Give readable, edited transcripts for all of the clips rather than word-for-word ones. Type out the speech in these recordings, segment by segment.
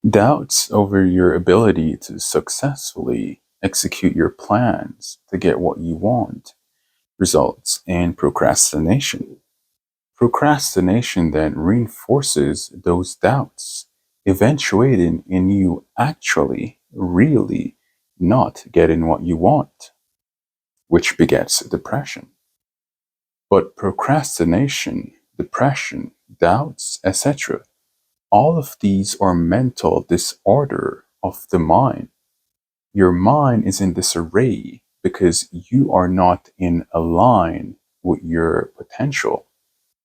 Doubts over your ability to successfully execute your plans to get what you want results in procrastination. Procrastination then reinforces those doubts, eventuating in you actually, really not getting what you want, which begets depression. But procrastination, depression, doubts, etc., all of these are mental disorder of the mind. Your mind is in disarray because you are not in line with your potential.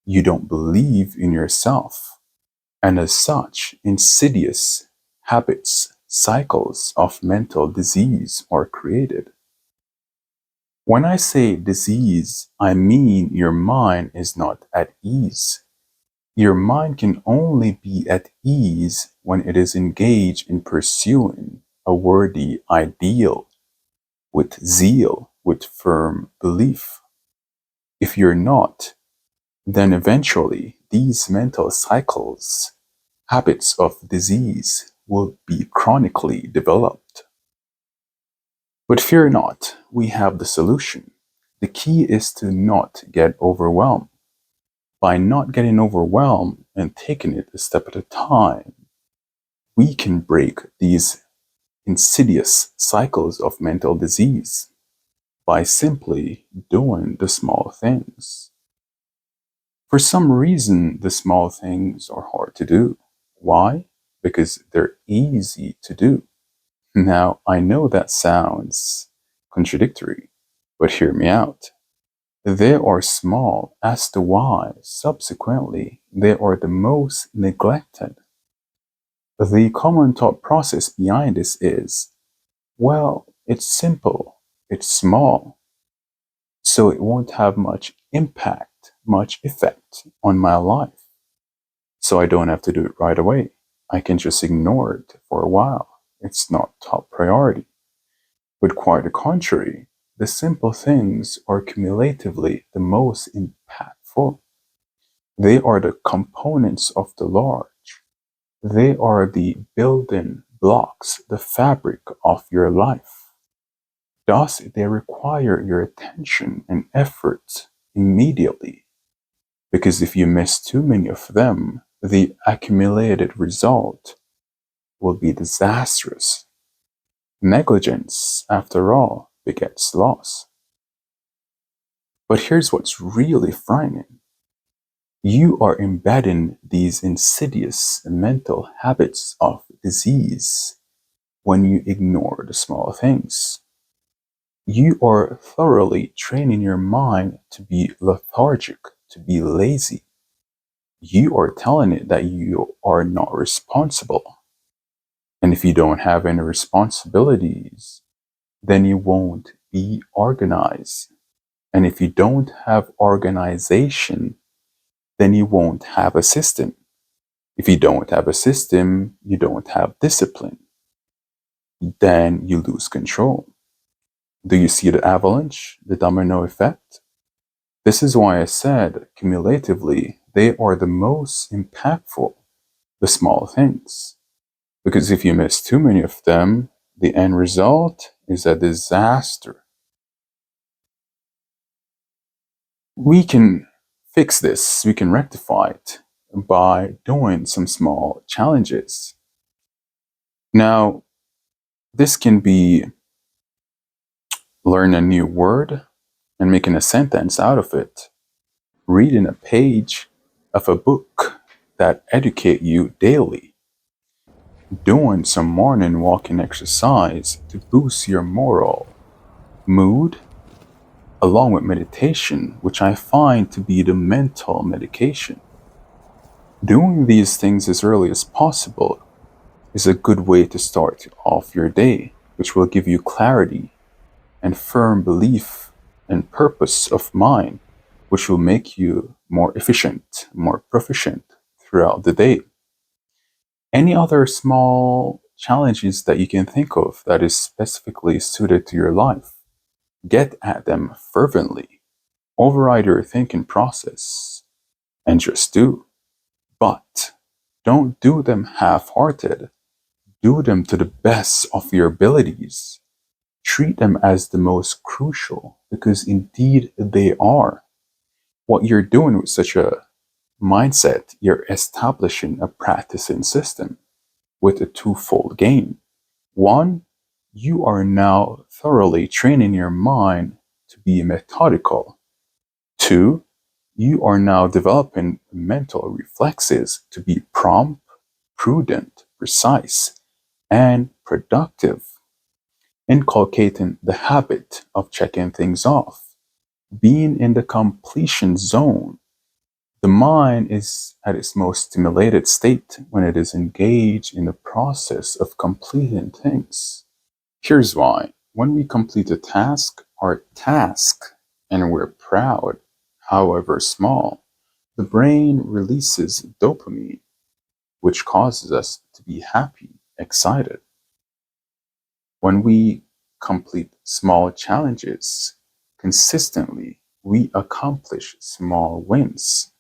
You don't believe in yourself. And as such, insidious habits, cycles of mental disease are created. When I say disease, I mean your mind is not at ease. Your mind can only be at ease when it is engaged in pursuing a worthy ideal with zeal, with firm belief. If you're not, then eventually these mental cycles, habits of disease, will be chronically developed. But fear not, we have the solution. The key is to not get overwhelmed. By not getting overwhelmed and taking it a step at a time, we can break these insidious cycles of mental disease by simply doing the small things. For some reason, the small things are hard to do. Why? Because they're easy to do. Now, I know that sounds contradictory, but hear me out. They are small as to why, subsequently, they are the most neglected. The common thought process behind this is, well, it's simple, it's small, so it won't have much impact, much effect on my life. So I don't have to do it right away. I can just ignore it for a while. It's not top priority. But quite the contrary, the simple things are cumulatively the most impactful. They are the components of the large. They are the building blocks, the fabric of your life. Thus, they require your attention and effort immediately. Because if you miss too many of them, the accumulated result will be disastrous. Negligence, after all, begets loss. But here's what's really frightening. You are embedding these insidious mental habits of disease when you ignore the small things. You are thoroughly training your mind to be lethargic, to be lazy. You are telling it that you are not responsible. And if you don't have any responsibilities, then you won't be organized. And if you don't have organization, then you won't have a system. If you don't have a system, you don't have discipline. Then you lose control. Do you see the avalanche, the domino effect? This is why I said, cumulatively, they are the most impactful, the small things. Because if you miss too many of them, the end result is a disaster. We can fix this, we can rectify it by doing some small challenges. Now, this can be learn a new word and making a sentence out of it, reading a page of a book that educate you daily, doing some morning walking exercise to boost your moral, mood, along with meditation, which I find to be the mental medication. Doing these things as early as possible is a good way to start off your day, which will give you clarity and firm belief and purpose of mind, which will make you more efficient, more proficient throughout the day. Any other small challenges that you can think of that is specifically suited to your life, get at them fervently. Override your thinking process and just do. But don't do them half hearted. Do them to the best of your abilities. Treat them as the most crucial because indeed they are. What you're doing with such a mindset, you're establishing a practicing system with a twofold gain. One, you are now thoroughly training your mind to be methodical. Two, you are now developing mental reflexes to be prompt, prudent, precise, and productive, inculcating the habit of checking things off, being in the completion zone. The mind is at its most stimulated state when it is engaged in the process of completing things. Here's why. When we complete a task or task and we're proud, however small, the brain releases dopamine, which causes us to be happy, excited. When we complete small challenges consistently, we accomplish small wins.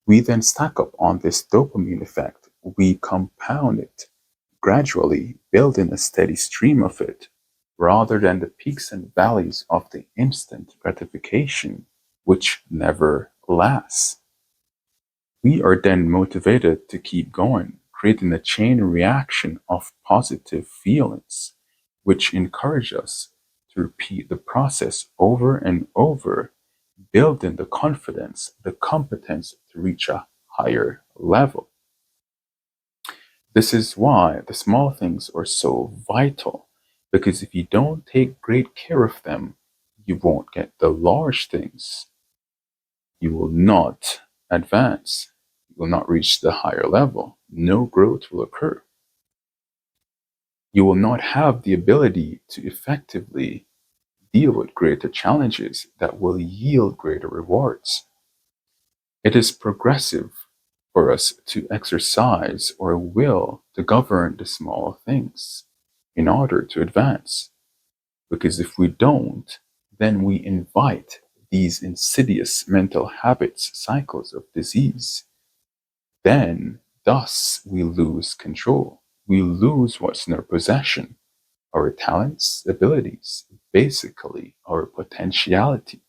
We then stack up on this dopamine effect. We compound it, gradually building a steady stream of it, rather than the peaks and valleys of the instant gratification, which never lasts. We are then motivated to keep going, creating a chain reaction of positive feelings, which encourage us to repeat the process over and over, building the confidence, the competence to reach a higher level. This is why the small things are so vital, because if you don't take great care of them, you won't get the large things. You will not advance. You will not reach the higher level. No growth will occur. You will not have the ability to effectively deal with greater challenges that will yield greater rewards. It is progressive for us to exercise our will to govern the small things in order to advance. Because if we don't, then we invite these insidious mental habits, cycles of disease. Then, thus, we lose control. We lose what's in our possession, our talents, abilities, basically our potentiality.